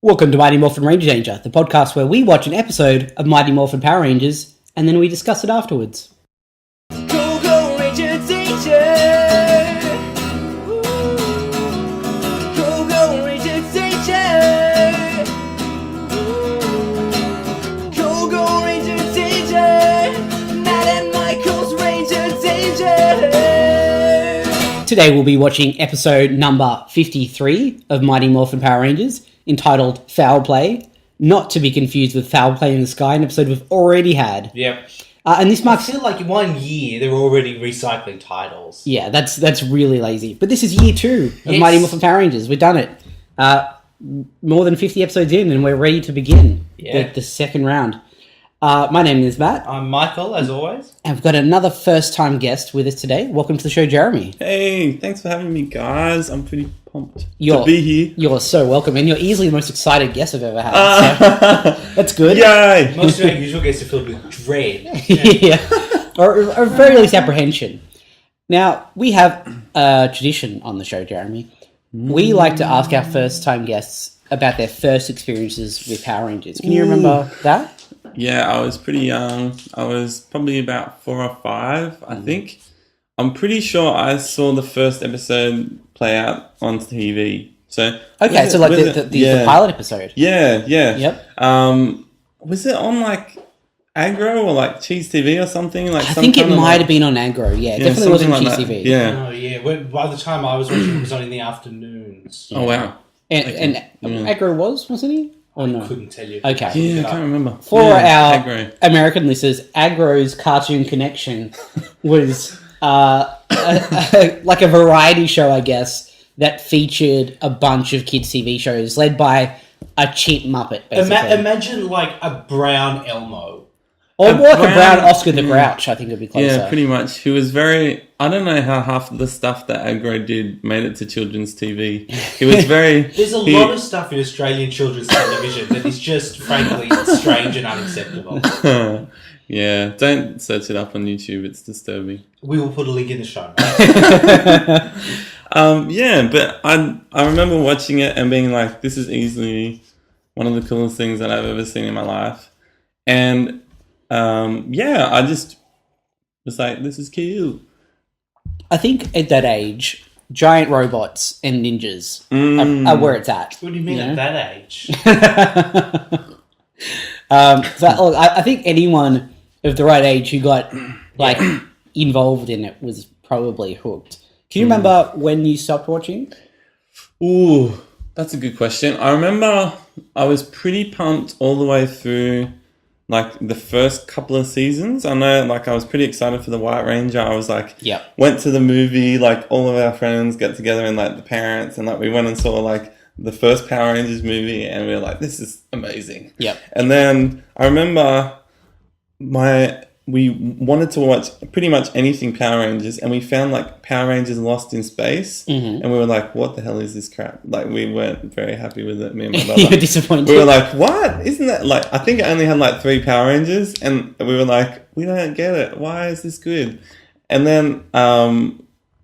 Welcome to Mighty Morphin Ranger, the podcast where we watch an episode of Mighty Morphin Power Rangers and then we discuss it afterwards. Go, go, Ranger Danger! Go, go, Ranger Danger! Go, go, Ranger Danger! Matt and Michael's Ranger Danger! Today we'll be watching episode number 53 of Mighty Morphin Power Rangers, entitled Fowl Play, not to be confused with Foul Play in the Sky, an episode we've already had. Yep. And this marks... I feel like 1 year they're already recycling titles. Yeah, that's really lazy. But this is year 2 of Yes. Mighty Morphin Power Rangers. We've done it. More than 50 episodes in, and we're ready to begin the second round. My name is Matt. I'm Michael, as always. And we've got another first-time guest with us today. Welcome to the show, Jeremy. Hey, thanks for having me, guys. I'm pretty pumped to be here. You're so welcome, and you're easily the most excited guest I've ever had. So that's good. Yay! Most of our usual guests are filled with dread. Yeah. or at very least apprehension. Now, we have a tradition on the show, Jeremy. We like to ask our first-time guests about their first experiences with Power Rangers. Can you remember that? Yeah, I was pretty young. I was probably about 4 or 5, I think. I'm pretty sure I saw the first episode play out on TV. So Okay, so like the pilot episode. Yeah. Yep. Was it on like Agro or like Cheese TV or something? Like I think it might have been on Agro. Yeah, it definitely wasn't something Cheese like TV. that. Yeah. Oh, yeah. By the time I was watching, it was on in the afternoons. Oh wow. And Agro wasn't he? Oh no. I couldn't tell you. Okay. Yeah, I can't remember. For our Agro. American listeners, Agro's Cartoon Connection was like a variety show, I guess, that featured a bunch of kids' TV shows led by a cheap Muppet, basically. Imagine like a brown Elmo. Or more like a brown Oscar the Grouch, I think would be closer. Yeah, pretty much. He was very... I don't know how half of the stuff that Agro did made it to children's TV. He was very... There's a lot of stuff in Australian children's television that is just, frankly, strange and unacceptable. Yeah, don't search it up on YouTube. It's disturbing. We will put a link in the show notes. Yeah, but I remember watching it and being like, this is easily one of the coolest things that I've ever seen in my life. And... I just was like, this is cute. I think at that age, giant robots and ninjas are where it's at. What do you mean at that age? Look, I think anyone of the right age who got like involved in it was probably hooked. Can you remember when you stopped watching? Ooh, that's a good question. I remember I was pretty pumped all the way through like the first couple of seasons. I know like I was pretty excited for the White Ranger. I was like, went to the movie, like all of our friends get together and like the parents and like we went and saw like the first Power Rangers movie and we were like, this is amazing. Yep. And then I remember we wanted to watch pretty much anything Power Rangers and we found like Power Rangers Lost in Space and we were like, what the hell is this crap? Like we weren't very happy with it, me and my brother. You were disappointed. We were like, what? Isn't that like, I think it only had like 3 Power Rangers and we were like, we don't get it. Why is this good? And then,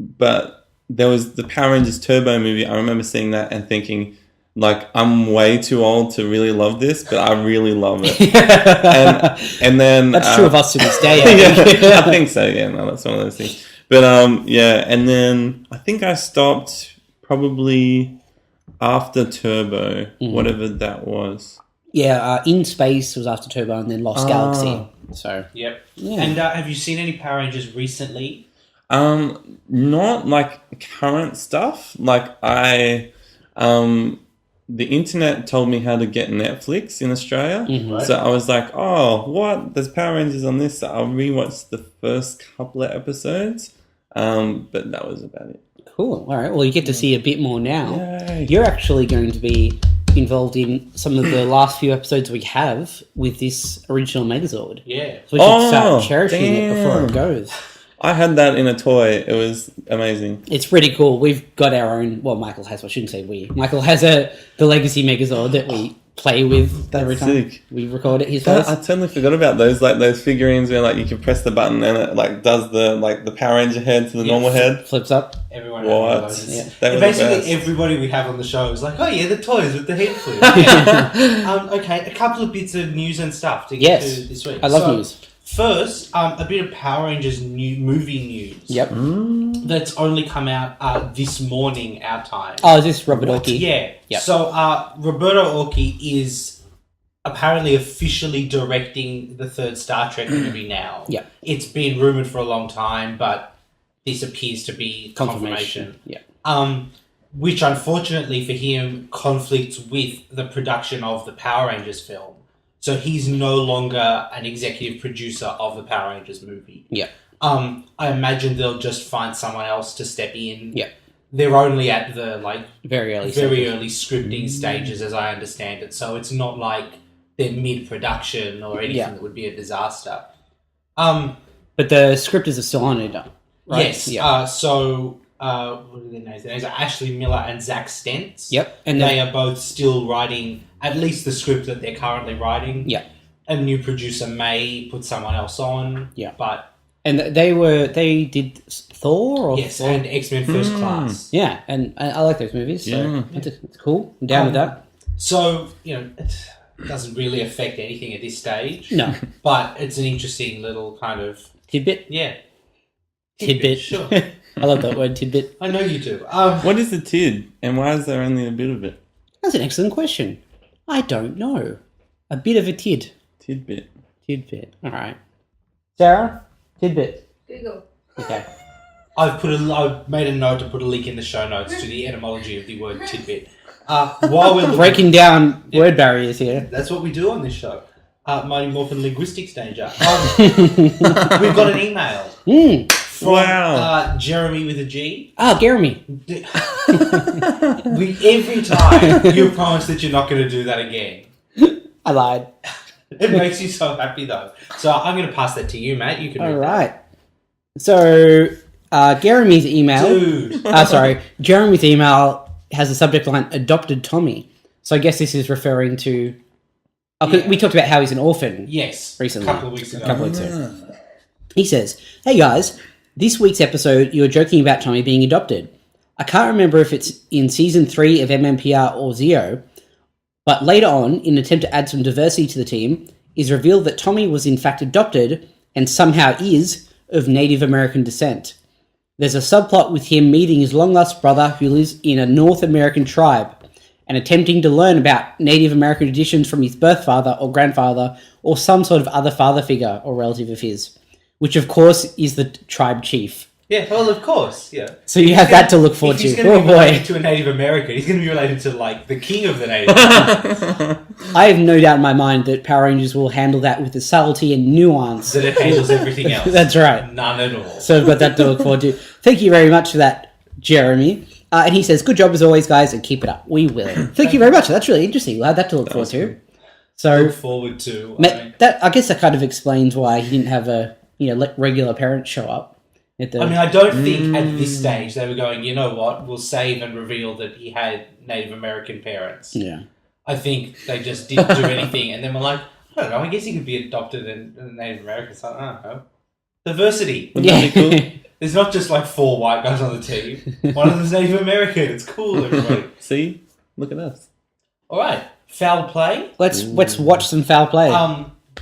but there was the Power Rangers Turbo movie. I remember seeing that and thinking, like, I'm way too old to really love this, but I really love it. and then... That's true of us to this day. I think so, yeah. No, that's one of those things. But, and then I think I stopped probably after Turbo, whatever that was. Yeah, In Space was after Turbo and then Lost Galaxy. So Yep. Yeah. And have you seen any Power Rangers recently? Not, like, current stuff. Like, the internet told me how to get Netflix in Australia. Right. So I was like, oh, what? There's Power Rangers on this. So I'll rewatch the first couple of episodes. But that was about it. Cool. All right. Well, you get to see a bit more now. Yay. You're actually going to be involved in some of the last few episodes we have with this original Megazord. Yeah. So we should start cherishing it before it goes. I had that in a toy. It was amazing. It's pretty cool. We've got our own... Well, Michael has... I shouldn't say we. Michael has the Legacy Megazord that we play with every time sick. we record it. His I face. totally forgot about those, like those figurines where like you can press the button and it like does the Power Ranger head to the normal head. Flips up. Everyone had one of What? those. Yeah. They were the Basically, best. everybody we have on the show is like, oh yeah, the toys with the head flip. Yeah. Okay, a couple of bits of news and stuff to get to this week. I love news. First, a bit of Power Rangers new movie news. Yep. That's only come out this morning, our time. Oh, is this Robert Orkey? Yeah. Yep. So, Roberto Orkey is apparently officially directing the third Star Trek movie now. Yep. It's been rumoured for a long time, but this appears to be confirmation. Yeah. Which, unfortunately for him, conflicts with the production of the Power Rangers film. So he's no longer an executive producer of the Power Rangers movie. Yeah. I imagine they'll just find someone else to step in. Yeah. They're only at the Very early scripting stages, as I understand it. So it's not like they're mid-production or anything that would be a disaster. But the scripters are still on it, right? Yes. Yeah. What are their names? Their names are Ashley Miller and Zack Stentz. Yep. And they are both still writing at least the script that they're currently writing. Yeah. A new producer may put someone else on. Yeah. But and they did Thor or yes, Thor? and X-Men First Class. Yeah, and I like those movies. So Yeah. it's cool. I'm down with that. So, it doesn't really affect anything at this stage. No. But it's an interesting little kind of Tidbit. yeah. Tidbit. Sure. I love that word, tidbit. I know you do. What is a tid, and why is there only a bit of it? That's an excellent question. I don't know. A bit of a Tidbit. tidbit. All right. Sarah, tidbit. Google. Okay. I've made a note to put a link in the show notes to the etymology of the word tidbit. While we're Breaking down word barriers here. that's what we do on this show. Mighty Morphin Linguistics Danger. We've got an email from Jeremy with a G. Jeremy. Every time you promise that you're not going to do that again. I lied. It makes you so happy though. So I'm going to pass that to you, Matt. You can read All that. right. So, Jeremy's email. Dude. Jeremy's email has the subject line "Adopted Tommy." So I guess this is referring to. We talked about how he's an orphan. Yes. Recently. A couple of weeks ago. He says, "Hey guys, this week's episode you were joking about Tommy being adopted. I can't remember if it's in season 3 of MMPR or Zio, but later on, in an attempt to add some diversity to the team, is revealed that Tommy was in fact adopted and somehow is of Native American descent. There's a subplot with him meeting his long-lost brother who lives in a North American tribe and attempting to learn about Native American traditions from his birth father or grandfather or some sort of other father figure or relative of his, which of course is the tribe chief. Yeah, well, of course, yeah. So you have that to look forward If to. he's going to Oh be related boy. to a Native American, he's going to be related to, the king of the Native Americans. I have no doubt in my mind that Power Rangers will handle that with the subtlety and nuance. that it handles everything else. That's right. None at all. So I've got that to look forward to. Thank you very much for that, Jeremy. And he says, good job as always, guys, and keep it up. We will. Thank you very much. That's really interesting. We'll have that to look forward to. So, Look forward to. I guess that kind of explains why he didn't have a regular parents show up. I don't think at this stage they were going, you know what, we'll save and reveal that he had Native American parents. Yeah. I think they just didn't do anything, and then we're like, I don't know, I guess he could be adopted and Native American. So, I don't know. Diversity. Yeah. There's not just 4 white guys on the team. One of them's Native American. It's cool, everybody. See? Look at us. All right. Foul play. Let's watch some foul play.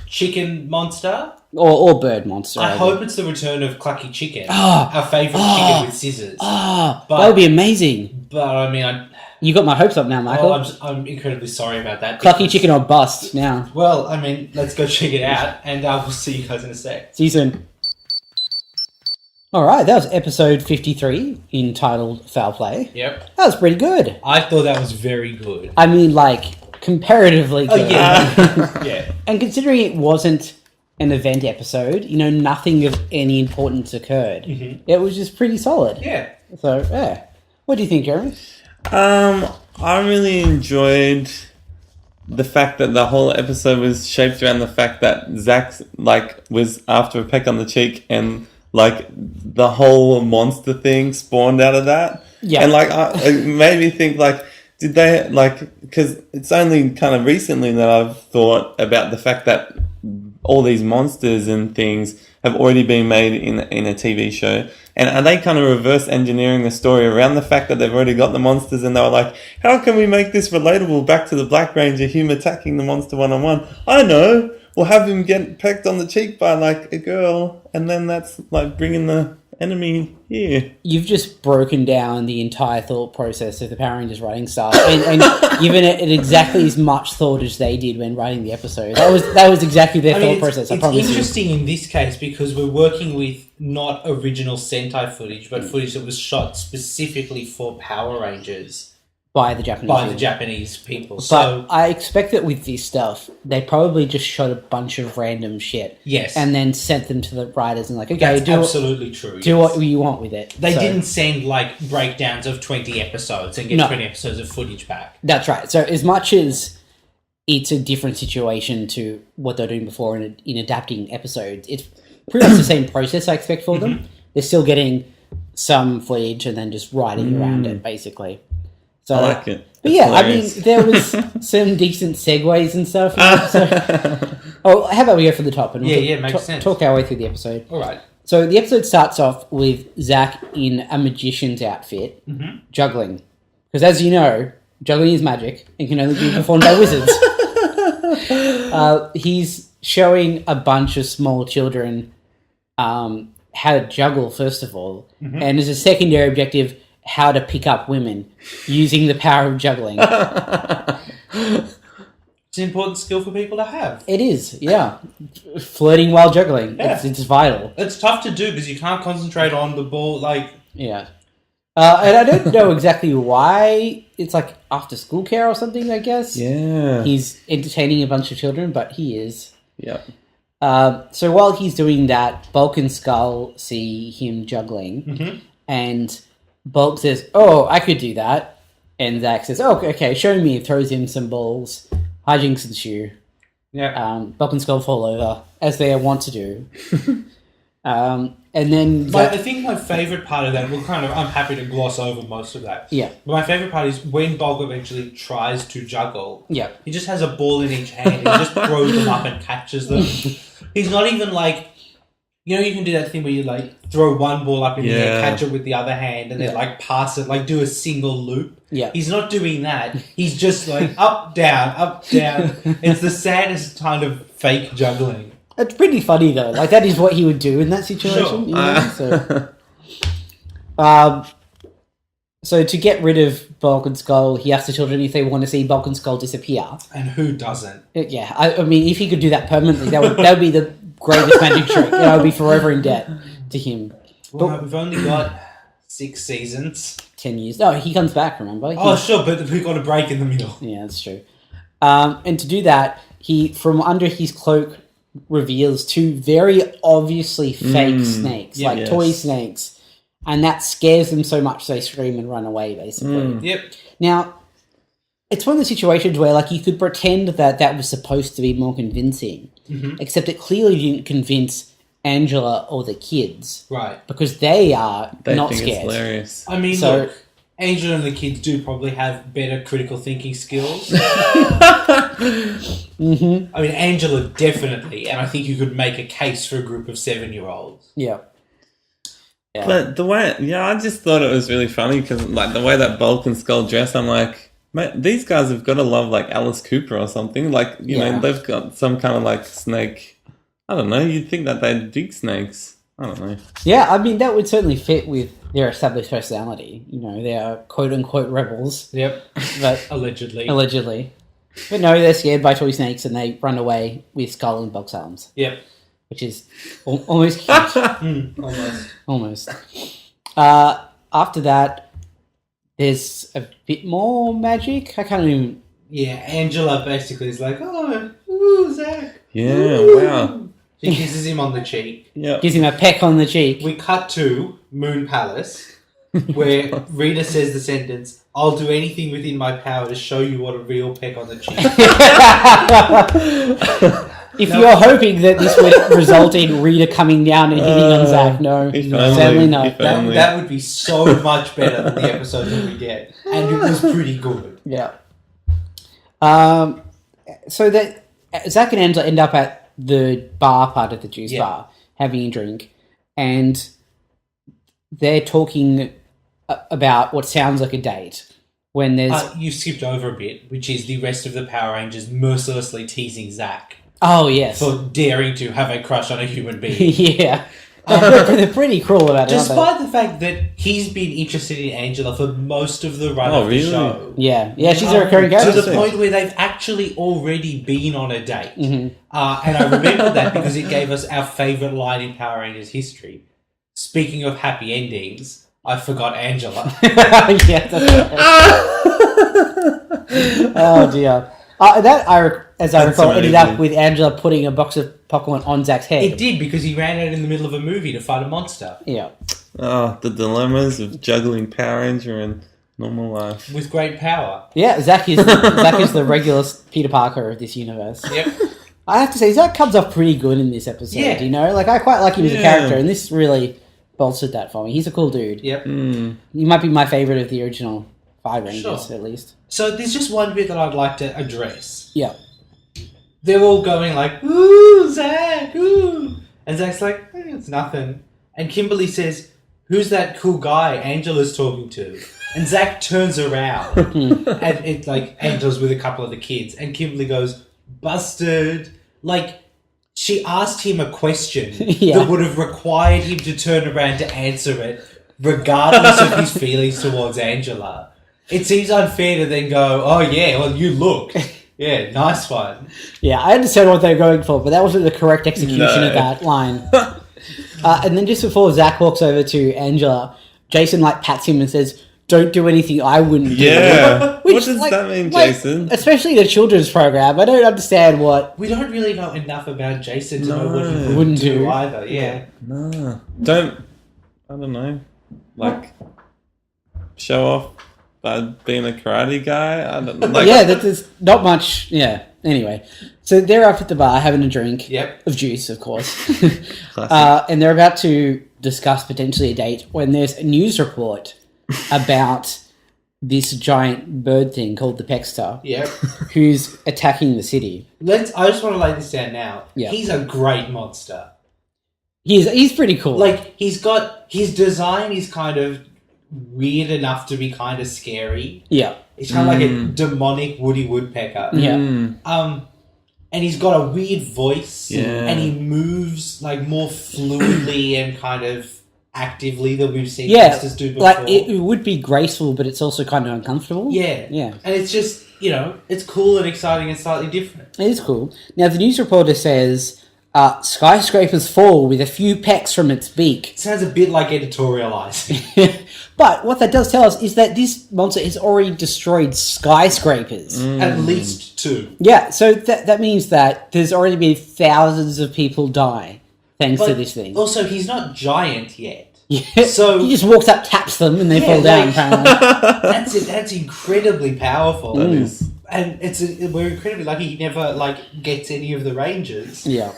Chicken monster. Or bird monster. I hope it's the return of Clucky Chicken. Oh. Our favourite chicken with scissors. Oh, But- that would be amazing. But, I mean, You got my hopes up now, Michael. I'm incredibly sorry about that. Clucky because- chicken or bust now. Well, I mean, let's go check it out, and we'll see you guys in a sec. See you soon. Alright, that was episode 53, entitled Foul Play. Yep. That was pretty good. I thought that was very good. I mean, comparatively good. Oh, yeah. Yeah. And considering it wasn't an event episode, nothing of any importance occurred. Mhm. It was just pretty solid. Yeah. So, yeah. What do you think, Jeremy? I really enjoyed the fact that the whole episode was shaped around the fact that Zack was after a peck on the cheek, and the whole monster thing spawned out of that. Yeah. And it made me think did they, like, because it's only kind of recently that I've thought about the fact that all these monsters and things have already been made in a TV show. And are they kind of reverse engineering the story around the fact that they've already got the monsters and they were like, how can we make this relatable back to the Black Ranger, him attacking the monster one-on-one? I know! We'll have him get pecked on the cheek by, like, a girl, and then that's, like, bringing the enemy here. You've just broken down the entire thought process of the Power Rangers writing staff and given it exactly as much thought as they did when writing the episode. That was exactly their thought process, I promise It's you. interesting in this case because we're working with not original Sentai footage, but footage that was shot specifically for Power Rangers By the Japanese. people. But So I expect that with this stuff, they probably just shot a bunch of random shit. yes, And then sent them to the writers and like, okay, that's do absolutely true. do what you want with it. They So- didn't send like breakdowns of 20 episodes and get No. 20 episodes of footage back. That's right. So as much as it's a different situation to what they're doing before in adapting episodes, it's pretty much the same process I expect for them. They're still getting some footage and then just writing around it, basically. So, I like it. But It's yeah, hilarious. I mean, there was some decent segues and stuff. In the episode. Oh, how about we go from the top and makes sense. talk our way through the episode. All right. So the episode starts off with Zack in a magician's outfit, juggling. Because as you know, juggling is magic and can only be performed by wizards. He's showing a bunch of small children how to juggle, first of all. And as a secondary objective, how to pick up women using the power of juggling. It's an important skill for people to have. It is, yeah. Flirting while juggling. Yeah. It's vital. It's tough to do because you can't concentrate on the ball. Like, Yeah. And I don't know exactly why. It's like after school care or something, I guess. Yeah. He's entertaining a bunch of children, but he is. Yeah. So while he's doing that, Bulk and Skull see him juggling. And Bulk says, oh, I could do that. And Zack says, oh, okay, show me. Throws him some balls. Hijinks ensue. yeah. Bulk and Skull fall over, as they want to do. And then But Zack, I think my favourite part of that, I'm happy to gloss over most of that. yeah, But my favourite part is when Bulk eventually tries to juggle. yeah. He just has a ball in each hand and he just throws them up and catches them. He's not even like, you can do that thing where you like throw one ball up in the air, catch it with the other hand, and then like pass it, like do a single loop. Yeah. He's not doing that. He's just like up, down, up, down. It's the saddest kind of fake juggling. It's pretty funny though. Like that is what he would do in that situation. Sure. So to get rid of Bulk and Skull, he asks the children if they want to see Bulk and Skull disappear. And who doesn't? Yeah, I mean, if he could do that permanently, that would be the greatest magic trick. I would be forever in debt to him. Well, we've only got 6 seasons. 10 years. No, he comes back. Remember? Oh, sure, but we got a break in the middle. Yeah, that's true. And to do that, he from under his cloak reveals 2 very obviously fake snakes, Yeah. like toy snakes. And that scares them so much they scream and run away, basically. Yep. Now, it's one of the situations where, like, you could pretend that was supposed to be more convincing, except it clearly didn't convince Angela or the kids, Right. because they are They not think scared. it's hilarious. I mean, So- look, Angel and the kids do probably have better critical thinking skills. I mean, Angela definitely, and I think you could make a case for a group of 7-year-olds. Yeah. Yeah. But the way, I just thought it was really funny because, like, the way that Bulk and Skull dress, I'm like, mate, these guys have got to love, like, Alice Cooper or something. Like, you know, they've got some kind of, like, snake. I don't know. You'd think that they'd dig snakes. I don't know. Yeah, I mean, that would certainly fit with their established personality. You know, they are quote-unquote rebels, Yep. but Allegedly. allegedly. But no, they're scared by toy snakes and they run away with Skull and Bulk's arms, Yep. which is almost cute. Almost. Almost. After that, there's a bit more magic. I can't even... Yeah, Angela basically is like, oh, ooh, Zack. Yeah, wow. She kisses him on the cheek. Yeah. Gives him a peck on the cheek. We cut to Moon Palace, where Rita says the sentence, I'll do anything within my power to show you what a real peck on the cheek. If you're hoping that this would result in Rita coming down and hitting on Zack, no, if certainly only, not. if only. That would be so much better than the episode that we get. And it was pretty good. Yeah. So that Zack and Angela end up at the bar part of the juice bar, having a drink, and they're talking about what sounds like a date. When there's You skipped over a bit, which is the rest of the Power Rangers mercilessly teasing Zack oh yes, for daring to have a crush on a human being. yeah, they're pretty cruel about it. aren't they? Despite the fact that he's been interested in Angela for most of the run of the really? show. Yeah, she's a recurring To character. the point where they've actually already been on a date. Mm-hmm. And I remember that because it gave us our favourite line in Power Rangers history. Speaking of happy endings, I forgot Angela. Yeah, that's oh dear. As I recall, ended up amazing. with Angela putting a box of popcorn on Zack's head. It did because he ran out in the middle of a movie to fight a monster. Yeah. Oh, the dilemmas of juggling Power Ranger and normal life. With great power. Yeah, Zack is the regular Peter Parker of this universe. Yep. I have to say, Zack comes off pretty good in this episode, Yeah. you know? Like, I quite like him as a Yeah. character, and this really bolstered that for me. He's a cool dude. Yep. He might be my favourite of the original 5 Rangers, Sure. at least. So there's just one bit that I'd like to address. Yeah. They're all going like, ooh, Zack, ooh. And Zack's like, it's nothing. And Kimberly says, who's that cool guy Angela's talking to? And Zack turns around. And it's like, Angela's with a couple of the kids. And Kimberly goes, busted. Like, she asked him a question Yeah. that would have required him to turn around to answer it, regardless of his feelings towards Angela. It seems unfair to then go, oh yeah, well you look. Yeah, nice one. Yeah, I understand what they're going for, but that wasn't the correct execution No. of that line. And then just before Zack walks over to Angela, Jason, like, pats him and says, don't do anything I wouldn't do. Yeah. Which, What does like- that mean, like, Jason? especially in a children's program. I don't understand what... We don't really know enough about Jason to know what he No. wouldn't Wouldn't do do. either. Yeah. No. I don't know. Like, show off by being a karate guy? I don't know. Like, Yeah, there's not much... Yeah, anyway. So they're up at the bar having a drink. Yep. Of juice, of course. Classic. And they're about to discuss potentially a date when there's a news report about this giant bird thing called the Peckster, Yep. who's attacking the city. I just want to lay this down now. Yeah. He's a great monster. He's pretty cool. Like, he's got... His design is kind of weird enough to be kind of scary. yeah. It's kind of like a demonic Woody Woodpecker. Yeah. And he's got a weird voice. Yeah. And he moves, like, more fluidly and kind of actively than we've seen Yeah, monsters do before. like it would be graceful, but it's also kind of uncomfortable. Yeah. Yeah. And it's just, you know, it's cool and exciting and slightly different. It is cool. Now, the news reporter says, skyscrapers fall with a few pecks from its beak. It sounds a bit like editorializing. But what that does tell us is that this monster has already destroyed skyscrapers. At least 2. Yeah, so that means that there's already been thousands of people die thanks to But this thing. also, he's not giant yet. Yeah. So- he just walks up, taps them, and they Yeah, fall down, like- apparently. That's incredibly powerful. That is. And we're incredibly lucky he never, like, gets any of the Rangers. Yeah.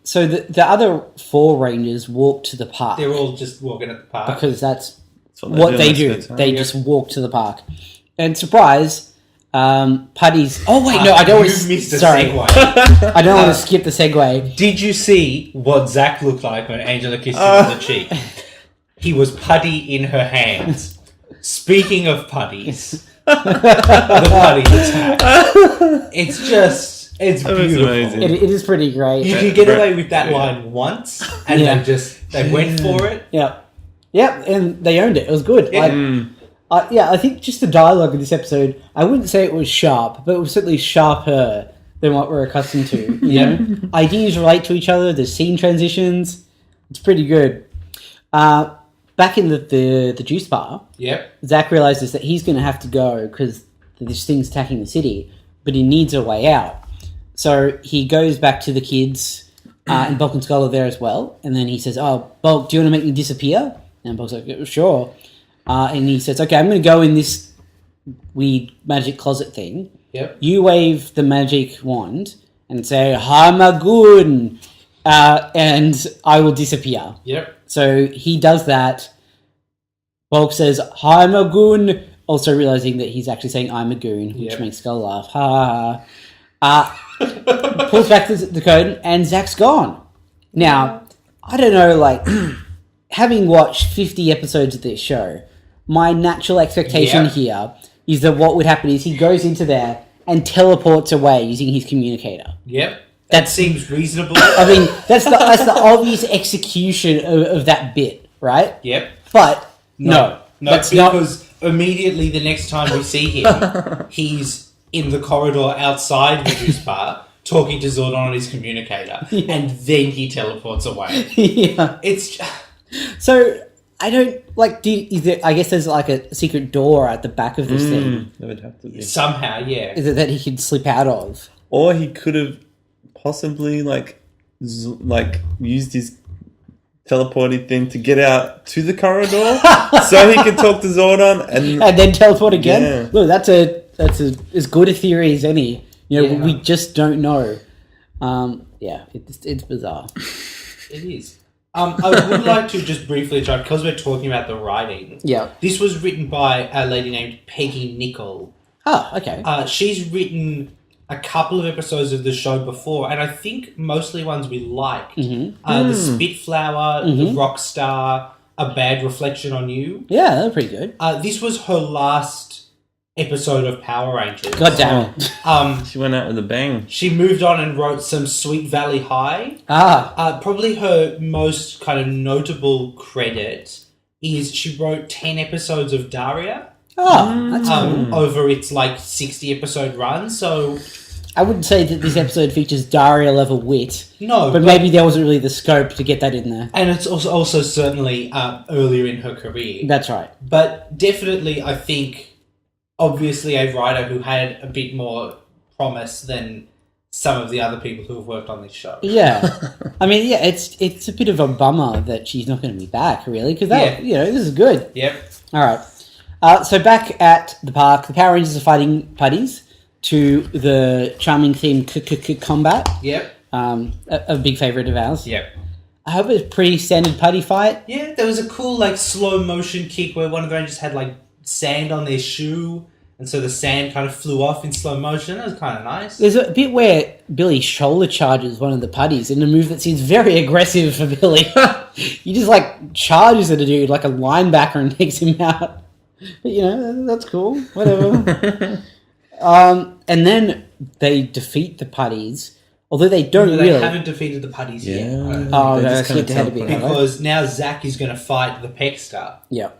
So the other 4 Rangers walk to the park. They're all just walking at the park. Because that's That's what they most do. of the time. They just walk to the park. And surprise, Putty's... Oh, wait, no, I don't want You've to... missed a Sorry, segue. I don't want to skip the segue. Did you see what Zack looked like when Angela kissed him on the cheek? He was putty in her hands. Speaking of putties, the putty attack. It's just... It's That was beautiful. amazing. It is pretty great. You can get Right. away with that line once, and Yeah. they went for it. Yeah. Yeah, and they owned it. It was good. Yeah. I think just the dialogue in this episode, I wouldn't say it was sharp, but it was certainly sharper than what we're accustomed to. You know? Ideas relate to each other, there's scene transitions. It's pretty good. Back in the juice bar, Yep. Zack realizes that he's going to have to go because this thing's attacking the city, but he needs a way out. So he goes back to the kids, and Bulk and Skull are there as well. And then he says, "Oh, Bulk, do you want to make me disappear?" And Bulk's like, "Sure." And he says, "Okay, I'm going to go in this weird magic closet thing. Yep. You wave the magic wand and say, Hamagun, and I will disappear." Yep. So he does that. Bulk says, Hamagun, also realizing that he's actually saying I'm a goon, which Yep. makes Skull laugh. Ha ha ha. Pulls back the curtain, and Zack's gone. Now, I don't know, like, having watched 50 episodes of this show, my natural expectation Yeah. here is that what would happen is he goes into there and teleports away using his communicator. Yep. That seems reasonable. I mean, that's the obvious execution of that bit, right? Yep. But no, No, that's because immediately the next time we see him, he's in the corridor outside the juice bar talking to Zordon on his communicator, and then he teleports away. yeah. It's So I don't like. I guess there's like a secret door at the back of this thing. There would have to be. somehow, yeah. Is it that he can slip out of? Or he could have possibly like used his teleporting thing to get out to the corridor so he could talk to Zordon and And then teleport again. Yeah. Look, that's as good a theory as any. You know, Yeah. we just don't know. It's bizarre. It is. I would like to just briefly try, because we're talking about the writing. Yeah. This was written by a lady named Peggy Nichol. Oh, okay. She's written a couple of episodes of the show before, and I think mostly ones we liked. The Spitflower, the Rockstar, A Bad Reflection on You. Yeah, they're pretty good. This was her last episode of Power Rangers. God damn it. she went out with a bang. She moved on and wrote some Sweet Valley High. Probably her most kind of notable credit is she wrote 10 episodes of Daria. Oh, that's cool. Over its like 60 episode run, so I wouldn't say that this episode features Daria level wit, no, but maybe there wasn't really the scope to get that in there. and it's also certainly earlier in her career. That's right. But definitely, I think obviously a writer who had a bit more promise than some of the other people who have worked on this show. Yeah, I mean, yeah, it's a bit of a bummer that she's not going to be back, really, because Yeah. this is good. Yep. All right. So back at the park, the Power Rangers are fighting putties to the charming theme combat. Yep. A big favourite of ours. Yep. I hope it's a pretty standard putty fight. Yeah, there was a cool like slow motion kick where one of the Rangers had like sand on their shoe, and so the sand kind of flew off in slow motion. It was kind of nice. There's a bit where Billy shoulder charges one of the putties in a move that seems very aggressive for Billy. He just like charges at a dude like a linebacker and takes him out. But that's cool. Whatever. And then they defeat the putties, although they don't They really. haven't defeated the putties yet. Oh, They no, just kinda skipped ahead a bit. teleport. have I? Because now Zack is going to fight the Peckster. Yeah.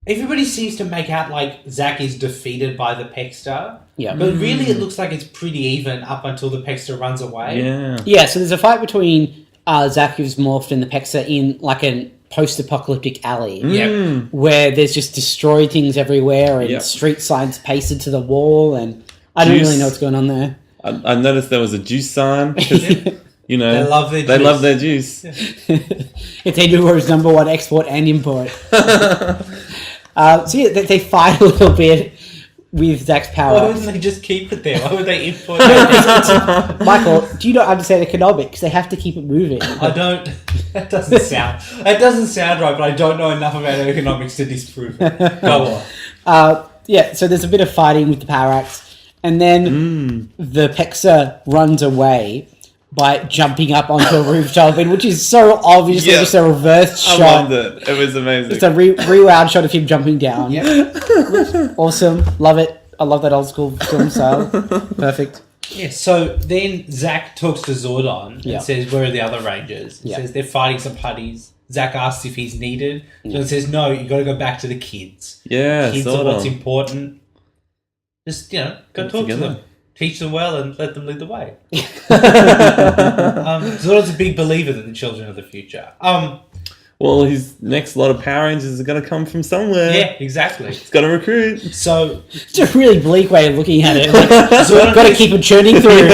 Everybody seems to make out like Zack is defeated by the Peckster. Yeah. But really it looks like it's pretty even up until the Peckster runs away. Yeah. Yeah, so there's a fight between Zack, who's morphed, and the Peckster in like a post-apocalyptic alley. Yeah. Where there's just destroyed things everywhere and Yep. street signs pasted to the wall, and I don't Juice. really know what's going on there. I noticed there was a juice sign. 'Cause, They love their They juice. love their juice. It's Eduardo's number one export and import. They fight a little bit with Zack's Why power. wouldn't they just keep it there? Why would they import it? Michael, do you not understand economics? They have to keep it moving. I don't. That doesn't sound right, but I don't know enough about economics to disprove it. Go on. So there's a bit of fighting with the power axe, and then the Peckster runs away by jumping up onto a rooftop, which is so obviously Yeah. just a reverse I shot. loved it. It was amazing. It's a rewound shot of him jumping down. Yeah. Awesome. Love it. I love that old school film style. Perfect. Yeah, so then Zack talks to Zordon Yeah. and says, where are the other Rangers? He Yeah. says, they're fighting some putties. Zack asks if he's needed. Zordon says, no, you got to go back to the kids. Yeah, Kids sort are what's of. important. Just, go talk to together. them. Teach them well and let them lead the way. Zordon's a big believer that the children are the future. Well, his next lot of Power Rangers are going to come from somewhere. Yeah, exactly. He's got to recruit. So, It's a really bleak way of looking at it. Like, Zordon got to is- keep them churning through.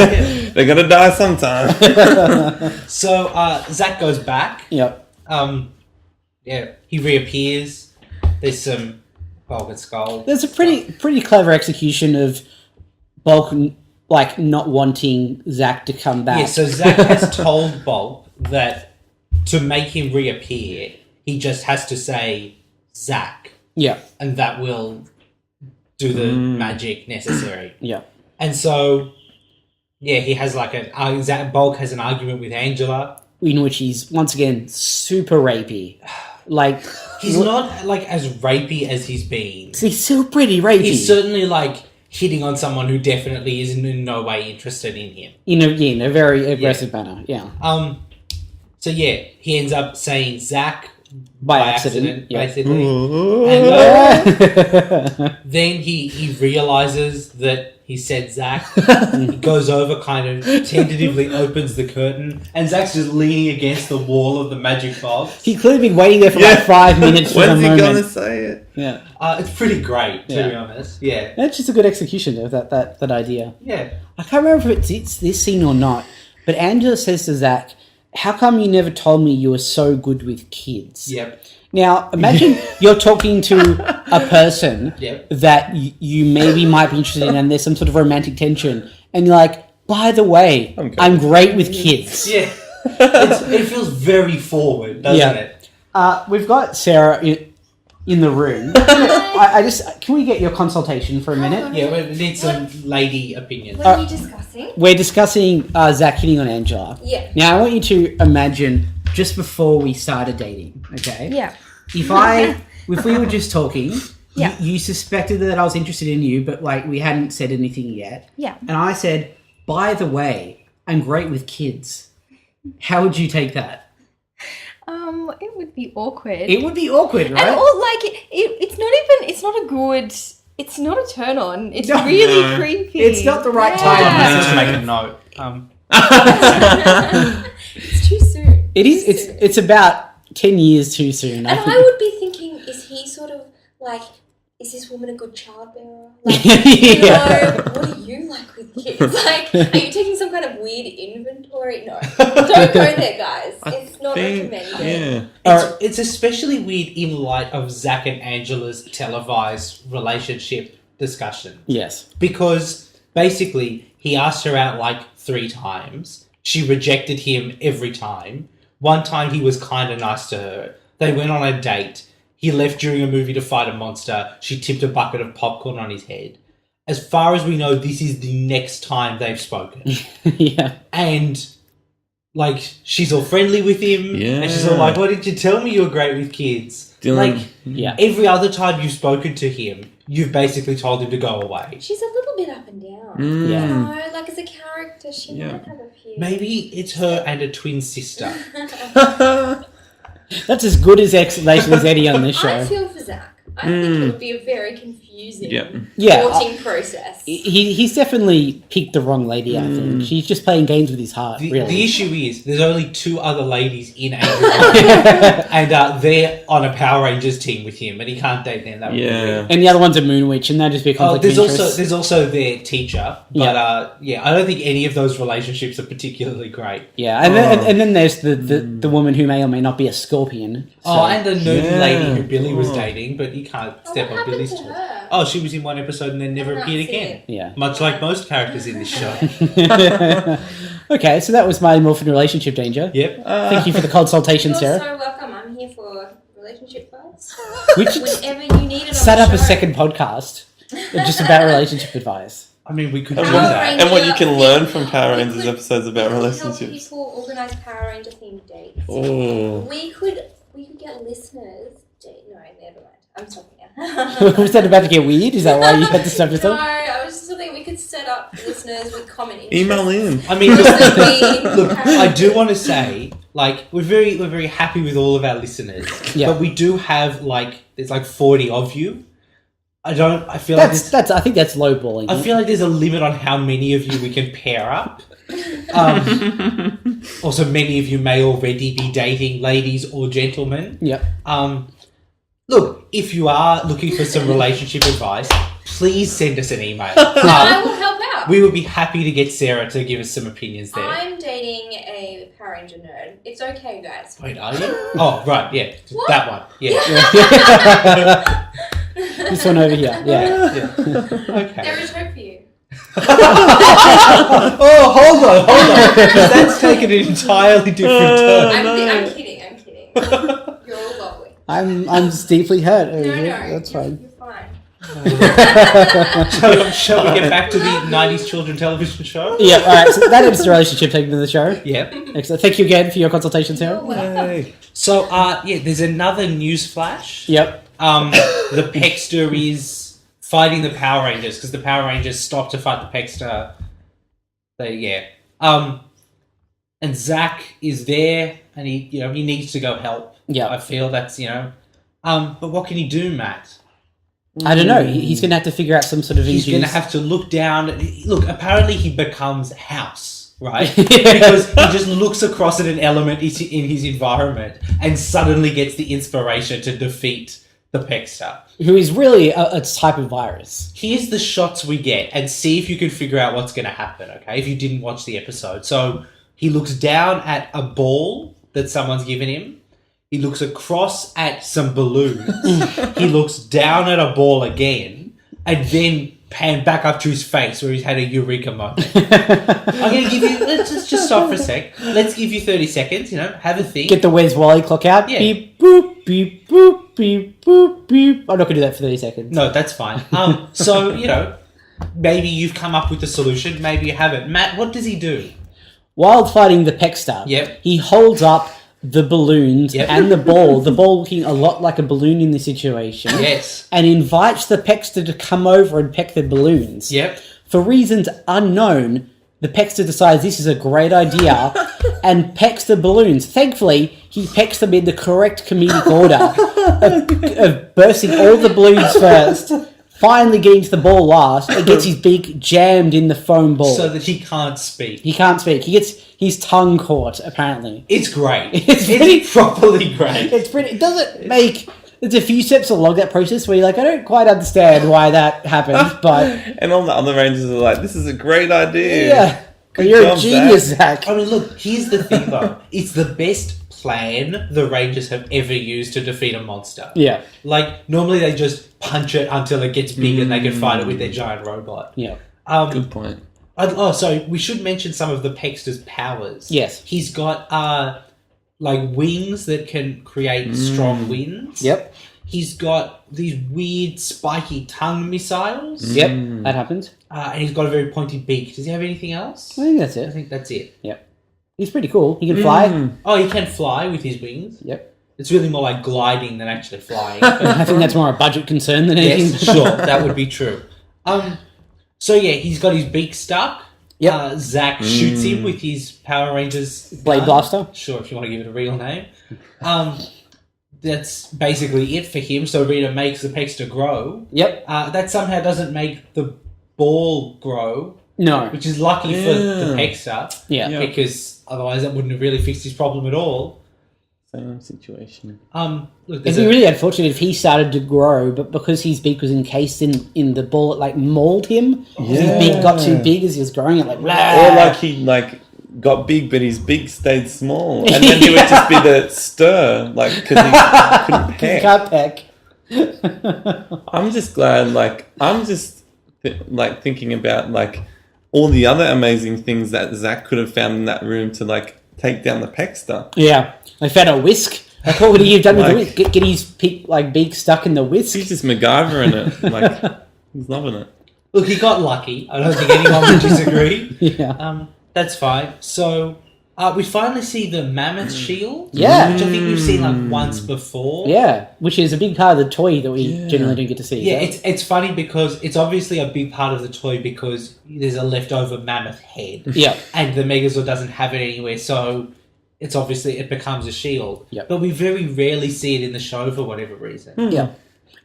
They're going to die sometime. Zack goes back. Yep. He reappears. There's some Bulk and Skull. There's a pretty clever execution of Bulk not wanting Zack to come back. Yeah, so Zack has told Bulk that to make him reappear, he just has to say Zack. Yeah. and that will do the magic necessary. Yeah. And so, yeah, he has like Bulk has an argument with Angela. In which he's, once again, super rapey. Like... He's not, like, as rapey as he's been. He's still pretty rapey. He's certainly, like, hitting on someone who definitely is in no way interested in him. In a very aggressive manner, yeah. So, yeah, he ends up saying Zack By accident, yeah. basically. And then he realizes that he said Zack. He goes over, kind of tentatively opens the curtain, and Zack's just leaning against the wall of the magic box. He's clearly been waiting there for like 5 minutes for the When's he moment. gonna say it? Yeah. It's pretty great, to Yeah. be honest. Yeah. That's just a good execution of that idea. Yeah. I can't remember if it's this scene or not, but Angela says to Zack, how come you never told me you were so good with kids? Yep. Now, imagine you're talking to a person Yep. that you maybe might be interested in and there's some sort of romantic tension, and you're like, by the way, I'm great with kids. Yeah. It feels very forward, doesn't it? We've got Sarah in the room. Can we get your consultation for a minute? Yeah, we need some lady opinion. What are you discussing? We're discussing Zack hitting on Angela. Yeah. Now, I want you to imagine just before we started dating, okay? Yeah. If we were just talking, Yeah. you suspected that I was interested in you, but like we hadn't said anything yet. Yeah. And I said, by the way, I'm great with kids. How would you take that? It would be awkward. It would be awkward, right? And all, like, it's not a good, it's not a turn on. It's No. really No. creepy. It's not the right time. Yeah. Let's just make a note. It's too soon. It is. It's about 10 years too soon. And I would be thinking, is he sort of like, is this woman a good childbearer? Like, Yeah. what do you like with kids? Like, are you taking some kind of weird inventory? No. Don't go there, guys. It's not recommended. Yeah. It's especially weird in light of Zack and Angela's televised relationship discussion. Yes. Because basically, he asked her out like 3 times. She rejected him every time. One time he was kind of nice to her. They went on a date. He left during a movie to fight a monster. She tipped a bucket of popcorn on his head. As far as we know, this is the next time they've spoken. Yeah. And, like, she's all friendly with him. Yeah. And she's all like, why didn't you tell me you were great with kids? Dylan. Like, Yeah. every other time you've spoken to him, you've basically told him to go away. She's a little bit up and down. Yeah. No, like as a character, she Yeah. might have a few. Maybe it's her and a twin sister. That's as good as explanation as any on this I show. feel for Zack. I think it would be a very confusing Yeah. courting process. He's definitely picked the wrong lady, I think. She's just playing games with his heart, The really. issue is, there's only 2 other ladies in Angel and they're on a Power Rangers team with him, and he can't date them. That would be weird. Yeah. And the other one's a Moon Witch, and that'd just be a conflict There's of interest. also their teacher, but I don't think any of those relationships are particularly great. Yeah, and then there's the woman who may or may not be a scorpion. So. And the nerdy Yeah. lady who Billy was dating, but you can't step what on Billy's happened to toes. her? Oh, she was in one episode and then never That's appeared it. again. Yeah. Much like most characters in this show. Okay, so that was my Morphin relationship danger. Yep. Thank you for the consultation, You're Sarah. so welcome. I'm here for relationship advice. We should Whenever you need it on set the up a show. second podcast just about relationship advice. I mean, we could do And Power that. Ranger and what you can theme. learn from Power We Rangers could- episodes about we could relationships. Help people organise Power Ranger themed dates. Oh. We could get listeners. No, never mind. I'm stopping now. Was that about to get weird? Is that why you had to stop No, yourself? I was just thinking we could set up listeners with common interests. Email in. I mean, Look, I do want to say, like, we're very happy with all of our listeners, Yeah. but we do have there's 40 of you. I feel like I think that's lowballing. I feel like there's a limit on how many of you we can pair up. Also, many of you may already be dating ladies or gentlemen. Yep. Look, if you are looking for some relationship advice, please send us an email. I will help out. We would be happy to get Sarah to give us some opinions there. I'm dating a Power Ranger nerd. It's okay, guys. Wait, are you? Oh, right, yeah. What? That one. Yeah. This one over here. Yeah. Okay. There is hope for you. Oh, hold on. 'Cause that's taken an entirely different turn. I'm kidding. You're all lovely. I'm just deeply hurt. No, That's fine. You're fine. Shall we get back to the 90s children television show? Yeah, alright, so that ends the relationship segment of the show. Yep. Excellent. Thank you again for your consultation, Sarah. Yay. So, there's another news flash. Yep. The Peckster is fighting the Power Rangers because the Power Rangers stopped to fight the Peckster. And Zack is there, and he needs to go help. Yeah. I feel that's but what can he do, Matt? I don't know. He's going to have to figure out some sort of He's going to induce- have to look down. Look, apparently he becomes House, right? Because he just looks across at an element in his environment and suddenly gets the inspiration to defeat the Peckster. who is really a type of virus. Here's the shots we get, and see if you can figure out what's going to happen, okay? If you didn't watch the episode. So he looks down at a ball that someone's given him. He looks across at some balloons. He looks down at a ball again, and then pan back up to his face where he's had a eureka moment. I'm going to give you... Let's just stop for a sec. Let's give you 30 seconds, have a think. Get the Where's Wally clock out. Yeah. Beep, boop, beep, boop, beep, boop, beep. I'm not going to do that for 30 seconds. No, that's fine. So, maybe you've come up with the solution, maybe you haven't. Matt, what does he do? While fighting the Peckster, Yep. he holds up the balloons Yep. and the ball looking a lot like a balloon in this situation, Yes. and invites the Peckster to come over and peck the balloons. Yep. For reasons unknown, the Peckster decides this is a great idea and pecks the balloons. Thankfully, he pecks them in the correct comedic order of bursting all the balloons first, finally getting to the ball last, and gets his beak jammed in the foam ball. So that he can't speak. He can't speak. He gets his tongue caught, apparently. It's great. It's It's properly great. It's pretty... It doesn't make... There's a few steps along that process where you're like, I don't quite understand why that happened, but... And all the other Rangers are like, this is a great idea. Yeah. Good You're job, a genius, Zack. I mean, look, here's the thing, though. It's the best plan the Rangers have ever used to defeat a monster. Yeah. Like, normally they just punch it until it gets big and they can fight it with their giant robot. Yeah. Good point. So we should mention some of the Peckster's powers. Yes. He's got, wings that can create strong winds. Yep. He's got these weird spiky tongue missiles. Yep. That happened. And he's got a very pointy beak. Does he have anything else? I think that's I it. think that's it. Yep. He's pretty cool. He can fly. Oh, he can fly with his wings. Yep. It's really more like gliding than actually flying. I think that's more a budget concern than anything. Yes, sure, that would be true. So yeah, he's got his beak stuck. Yep. Zack shoots him with his Power Rangers Blade gun. Blaster. Sure, if you want to give it a real name. That's basically it for him. So Rita makes the Peckster grow. Yep. That somehow doesn't make the ball grow, No. which is lucky for the Peckster. Yeah. Yeah. Because otherwise that wouldn't have really fixed his problem at all. Same situation. Look, It'd there's be a- really unfortunate if he started to grow, but because his beak was encased in the ball, it like mauled him. His beak got too big as he was growing. It like, Or like he got big, but his beak stayed small, and then he would just be the stir, because he couldn't peck. can't peck. I'm just glad, I'm just thinking about all the other amazing things that Zack could have found in that room to take down the Peckster. Yeah, I found a whisk. Like, what would he have done with the whisk? Get his beak stuck in the whisk. He's just MacGyvering it, he's loving it. Look, he got lucky. I don't think anyone would disagree. Yeah. That's fine. So, we finally see the mammoth shield. Yeah. Which I think we've seen once before. Yeah, which is a big part of the toy that we generally don't get to see. Yeah, so. it's funny because it's obviously a big part of the toy because there's a leftover mammoth head. Yeah. And the Megazord doesn't have it anywhere, so it's obviously, it becomes a shield. Yep. But we very rarely see it in the show for whatever reason. Yeah.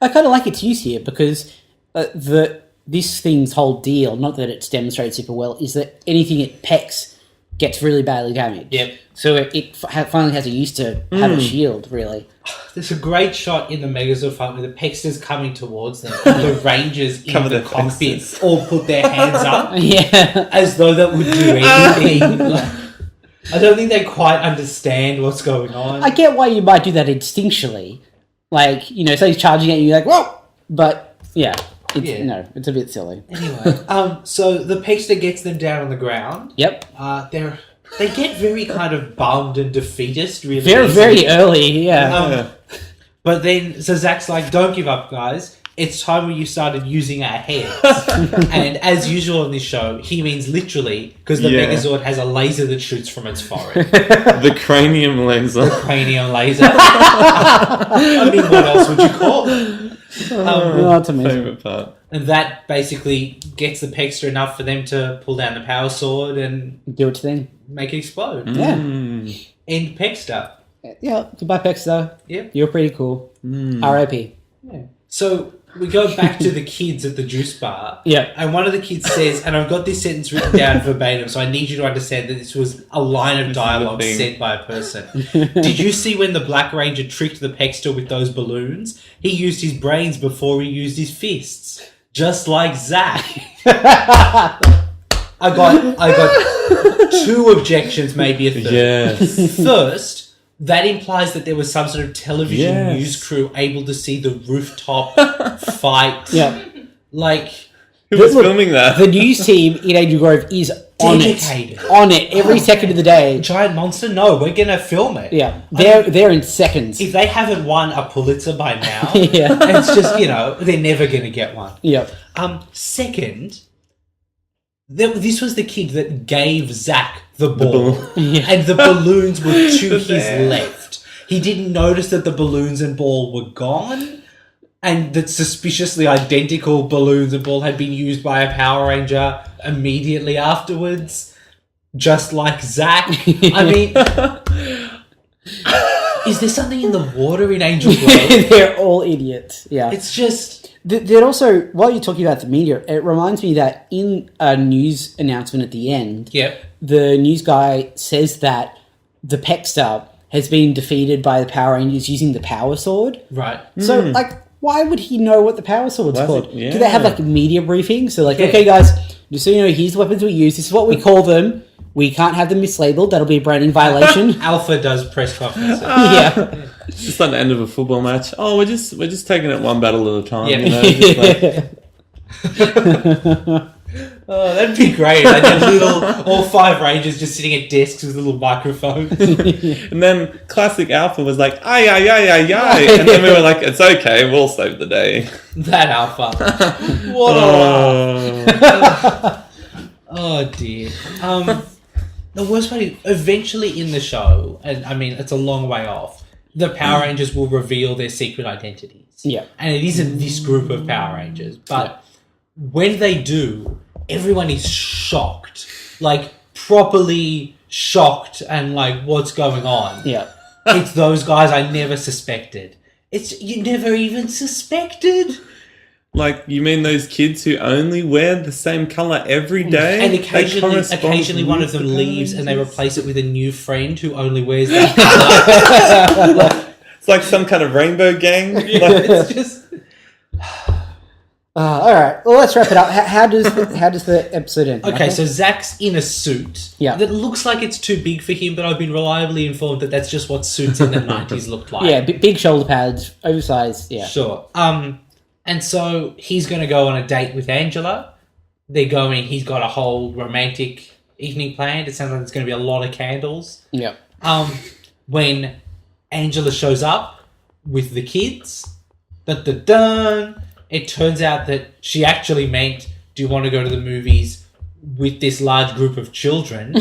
I kind of like its use here because this thing's whole deal, not that it's demonstrated super well, is that anything it pecks gets really badly damaged. Yep. So it finally has a use to have a shield, really. There's a great shot in the Megazord fight where the Peckster's coming towards them and the Rangers in Cover the their cockpit faces. all put their hands up Yeah. as though that would do anything. I don't think they quite understand what's going on. I get why you might do that instinctually. Say he's charging at you, you're like, whoa! But, yeah. It's a bit silly. Anyway, so the Peckster gets them down on the ground. Yep. They get very kind of bummed and defeatist, really. Very, easily. very early, yeah. But then, so Zack's like, don't give up, guys. It's time when you started using our heads. And as usual in this show, he means literally, because the Megazord has a laser that shoots from its forehead. The cranium laser. Cranium laser. I mean, what else would you call it? That's amazing. Favorite part. And that basically gets the Peckster enough for them to pull down the power sword and Do its thing. make it explode. Yeah. End Peckster. Yeah. Goodbye, Peckster. Yep. You're pretty cool. R.I.P. Yeah. So we go back to the kids at the juice bar. Yeah. And one of the kids says, and I've got this sentence written down verbatim, so I need you to understand that this was a line of dialogue said by a person. Did you see when the Black Ranger tricked the Peckster with those balloons? He used his brains before he used his fists. Just like Zack. I got 2 objections, maybe a third. Yes. First, that implies that there was some sort of television news crew able to see the rooftop fight. Yeah. Like, Who was Look, filming that? The news team in Angel Grove is on dedicated. On it every second of the day. Giant Monster? No, we're going to film it. Yeah. They're in seconds. If they haven't won a Pulitzer by now, Yeah. it's just, they're never going to get one. Yeah. Second, this was the kid that gave Zack the ball. Yeah. And the balloons were to his best. left. He didn't notice that the balloons and ball were gone, and that suspiciously identical balloons and ball had been used by a Power Ranger immediately afterwards, just like Zack. I mean, is there something in the water in Angel Grove? They're all idiots. Yeah. It's just... Then also, while you're talking about the media, it reminds me that in a news announcement at the end, Yep. the news guy says that the Peckster has been defeated by the Power Rangers using the Power Sword. Right. So, like, why would he know what the Power Sword's called? Yeah. Do they have, like, a media briefing? So, like, Yeah. okay, guys, just so you know, here's the weapons we use. This is what we call them. We can't have them mislabeled. That'll be a branding violation. Alpha does press conferences. Yeah. Just like the end of a football match. Oh, we're just taking it one battle at a time. Yeah. You know, just like, Oh, that'd be great. Like all 5 Rangers just sitting at desks with little microphones. and then classic Alpha was like, ay, ay, ay, ay, ay. And then we were like, it's okay, we'll save the day. That Alpha. What Oh. Oh dear. The worst part is, eventually in the show, and I mean, it's a long way off, the Power Rangers will reveal their secret identities. Yeah. And it isn't this group of Power Rangers, but when they do, everyone is shocked. Like, properly shocked and like, what's going on? Yeah. It's those guys I never suspected. You never even suspected? Like, you mean those kids who only wear the same colour every day? And They correspond occasionally one of with them the leaves Power and they Rangers? replace it with a new friend who only wears that colour. It's like some kind of rainbow gang. Like, It's just... All right. Well, let's wrap it up. How does the episode end? Okay, Michael? so Zack's in a suit that looks like it's too big for him, but I've been reliably informed that that's just what suits in the 90s looked like. Yeah, big shoulder pads, oversized. Yeah. Sure. And so he's going to go on a date with Angela. He's got a whole romantic evening planned. It sounds like there's going to be a lot of candles. Yeah. When Angela shows up with the kids, dun-dun-dun, it turns out that she actually meant, do you want to go to the movies with this large group of children?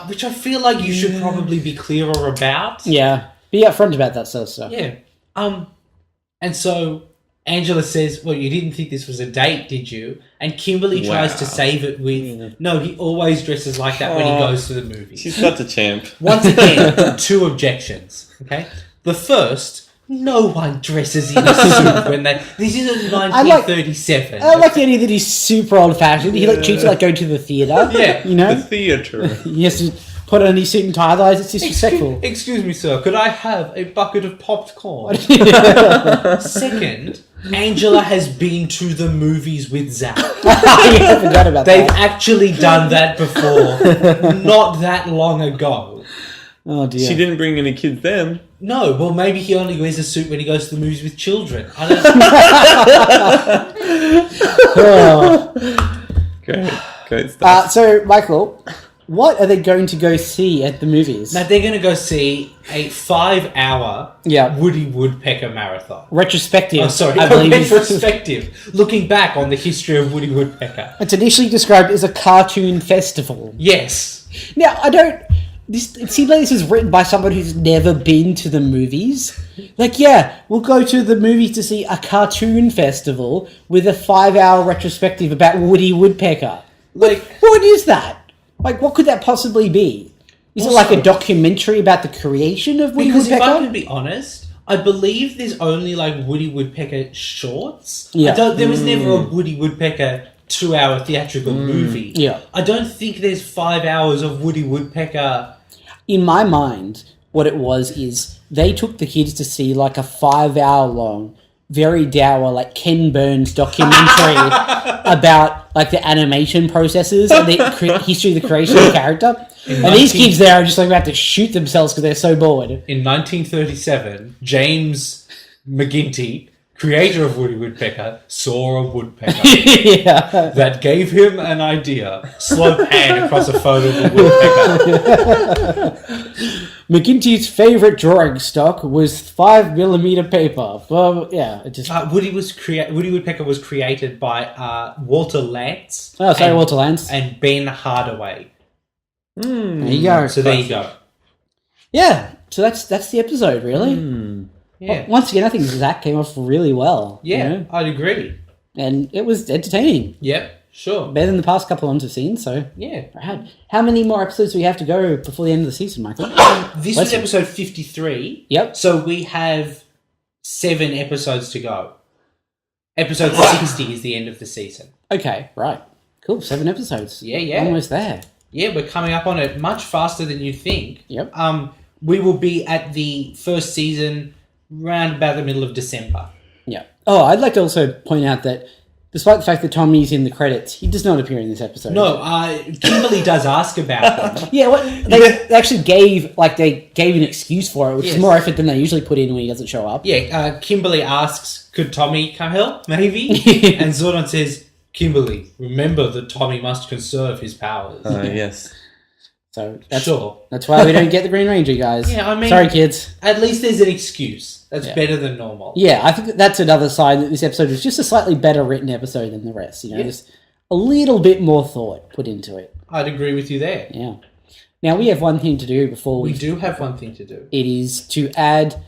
Which I feel like you should probably be clearer about. Yeah. Be upfront about that sort of stuff. Yeah. And so Angela says, well, you didn't think this was a date, did you? And Kimberly tries to save it with, no, he always dresses like that when he goes to the movies. she's such a champ. Once again, 2 objections, okay? The first, no one dresses in a suit when they... This isn't 1937. I like the idea that he's super old-fashioned. He treats it like going to the theatre. Yeah. You know? The theatre. He has to put on his suit and tie, otherwise it's disrespectful. Excuse me, sir, could I have a bucket of popped corn? Second, Angela has been to the movies with Zack. I forgot about They've that. actually done that before, not that long ago. Oh, dear. She didn't bring any kids then. No, well, maybe he only wears a suit when he goes to the movies with children. I don't Oh. Great stuff. So, Michael, What are they going to go see at the movies? Now they're going to go see a 5-hour Woody Woodpecker marathon. Retrospective. Oh, sorry, I believe. retrospective. Looking back on the history of Woody Woodpecker. It's initially described as a cartoon festival. Yes. Now, it seems like this is written by someone who's never been to the movies. Like, yeah, we'll go to the movies to see a cartoon festival with a 5-hour retrospective about Woody Woodpecker. Like, what is that? Like, what could that possibly be? Is it like a documentary about the creation of Woody because Woodpecker? if I can be honest, I believe there's only like Woody Woodpecker shorts. Yeah. There was never a Woody Woodpecker 2-hour theatrical movie. Yeah. I don't think there's 5 hours of Woody Woodpecker. In my mind, what it was is they took the kids to see like a 5-hour long, very dour, like Ken Burns documentary about like the animation processes and the history of the creation of the character. And these kids there are just like about to shoot themselves because they're so bored. In 1937, James McGinty, creator of Woody Woodpecker, saw a woodpecker Yeah. that gave him an idea. Slow pan across a photo of a woodpecker. McGinty's favourite drawing stock was 5mm paper. Well, yeah, it just... Woody Woodpecker was created by Walter Lantz. Oh, sorry, Walter Lantz. And Ben Hardaway. There you go. So there you go. Yeah, so that's the episode, really. Yeah. Once again, I think Zack came off really well. Yeah, you know? I'd agree. And it was entertaining. Yep, sure. Better than the past couple ones we've seen, so... Yeah. Right. How many more episodes do we have to go before the end of the season, Michael? This was episode 53. Yep. So we have 7 episodes to go. Episode 60 is the end of the season. Okay, right. Cool, 7 episodes. Yeah. Almost there. Yeah, we're coming up on it much faster than you think. Yep. We will be at the first season round about the middle of December. Yeah. Oh, I'd like to also point out that despite the fact that Tommy's in the credits, he does not appear in this episode. No, Kimberly does ask about them. Yeah, they actually gave an excuse for it, which is Yes. more effort than they usually put in when he doesn't show up. Yeah, Kimberly asks, could Tommy come help, maybe? And Zordon says, Kimberly, remember that Tommy must conserve his powers. Yes. So Sure. that's why we don't get the Green Ranger, guys. Yeah, I mean- sorry, kids. At least there's an excuse. That's Yeah. better than normal. Yeah, I think that's another sign that this episode is just a slightly better written episode than the rest. You know, Yeah. just a little bit more thought put into it. I'd agree with you there. Yeah. Now we have one thing to do before We do have one thing to do. It is to add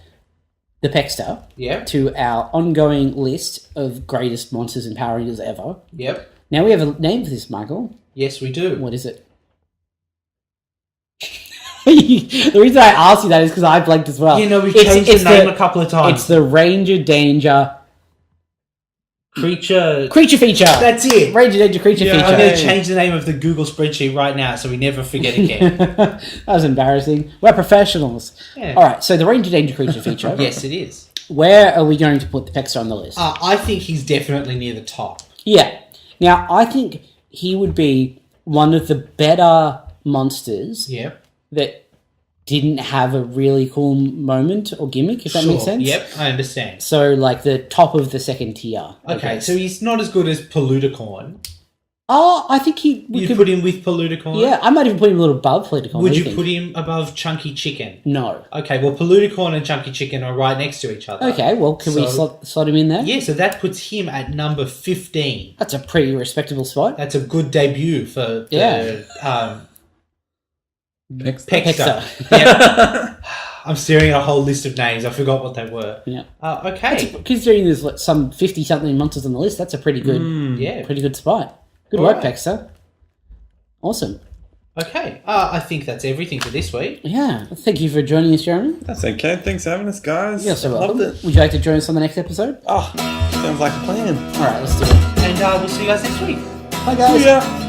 the Peckster Yep. to our ongoing list of greatest monsters in Power Rangers ever. Yep. Now we have a name for this, Michael. Yes, we do. What is it? The reason I asked you that is because I blanked as well. You know, we've It's- changed it's the name a couple of times. It's the Ranger Danger Creature feature. That's it. Ranger Danger creature I'm feature. going to change the name of the Google spreadsheet right now so we never forget again. That was embarrassing. We're professionals. Yeah. All right, so the Ranger Danger creature feature. Yes, it is. Where are we going to put the Peckster on the list? I think he's definitely near the top. Yeah. Now, I think he would be one of the better monsters Yep. that didn't have a really cool moment or gimmick, if that makes sense. Yep, I understand. So, like, the top of the second tier. Okay, so he's not as good as Poluticorn. Oh, I think he... You'd put him with Poluticorn? Yeah, I might even put him a little above Politicon. Would you put him above Chunky Chicken? No. Okay, well, Poluticorn and Chunky Chicken are right next to each other. Okay, well, can we slot him in there? Yeah, so that puts him at number 15. That's a pretty respectable spot. That's a good debut for the Peckster. Yep. I'm staring at a whole list of names. I forgot what they were. Yeah. Okay. Considering there's like, some 50-something monsters on the list, that's a pretty good, Yeah. pretty good spot. Good All work, right. Peckster. Awesome. Okay. I think that's everything for this week. Yeah. Thank you for joining us, Jeremy. That's okay. Thanks for having us, guys. You're so welcome. Loved it. Would you like to join us on the next episode? Oh, sounds like a plan. All right, let's do it. And we'll see you guys next week. Bye, guys. See ya.